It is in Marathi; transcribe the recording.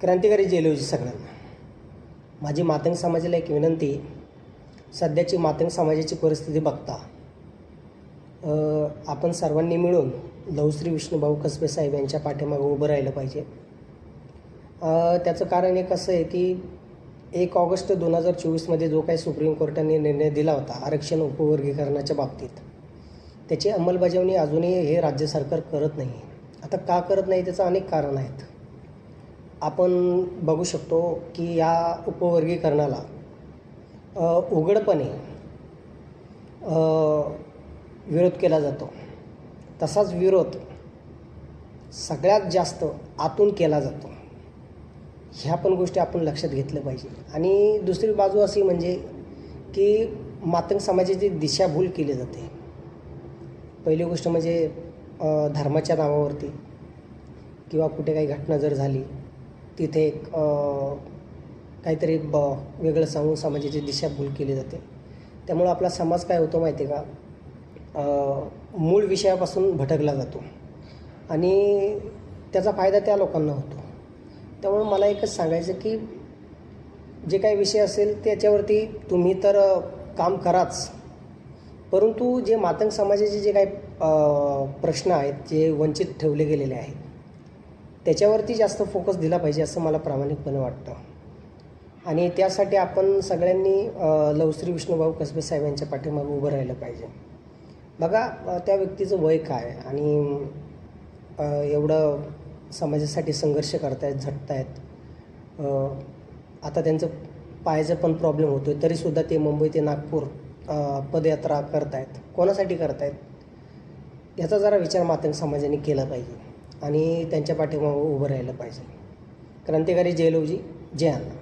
क्रांतिकारी जयललिता सगळ्यांना. माझी मातंग समाजाला एक विनंती. सध्याची मातंग समाजाची परिस्थिती बघता आपण सर्वांनी मिळून लवश्री विष्णुभाऊ कसबे साहेब यांच्या पाठीमागे उभं राहिलं पाहिजे. त्याचं कारण एक असं आहे की 1 ऑगस्ट 2024 जो काही सुप्रीम कोर्टाने निर्णय दिला होता आरक्षण उपवर्गीकरणाच्या बाबतीत, त्याची अंमलबजावणी अजूनही हे राज्य सरकार करत नाही. आता का करत नाही त्याचं अनेक कारणं आहेत. आपण बघू शकतो की या उपवर्गीकरणाला उघडपणे विरोध केला जातो. तसाच विरोध सगळ्यात जास्त आतून केला जातो. ह्या पण गोष्टी आपण लक्षात घेतल्या पाहिजे. आणि दुसरी बाजू अशी म्हणजे की मातंग समाजाची दिशाभूल केली जाते. पहिली गोष्ट म्हणजे धर्माच्या नावावरती किंवा कुठे काही घटना जर झाली तिथे एक काहीतरी वेगळं सांगून समाजाची दिशाभूल केली जाते. त्यामुळं आपला समाज काय होतो माहिती आहे का, मूळ विषयापासून भटकला जातो आणि त्याचा फायदा त्या लोकांना होतो. त्यामुळं मला एकच सांगायचं की जे काही विषय असेल त्याच्यावरती तुम्ही तर काम कराच, परंतु जे मातंग समाजाचे जे काही प्रश्न आहेत, जे वंचित ठेवले गेलेले आहेत, त्याच्यावरती जास्त फोकस दिला पाहिजे असं मला प्रामाणिकपणे वाटतं. आणि त्यासाठी आपण सगळ्यांनी लवश्री विष्णुभाऊ कसबे साहेब यांच्या पाठीमागे उभं राहिलं पाहिजे. बघा, त्या व्यक्तीचं वय काय आणि एवढं समाजासाठी संघर्ष करतायत, झटतायत. आता त्यांचं पायाचा पण प्रॉब्लेम होतो आहे, तरीसुद्धा ते मुंबई ते नागपूर पदयात्रा करतायत. कोणासाठी करतायत याचा जरा विचार मातंग समाजाने केला पाहिजे आणि त्यांच्या पाठीमागे उभं राहिलं पाहिजे. क्रांतिकारी जयललिता, जय अण्णा.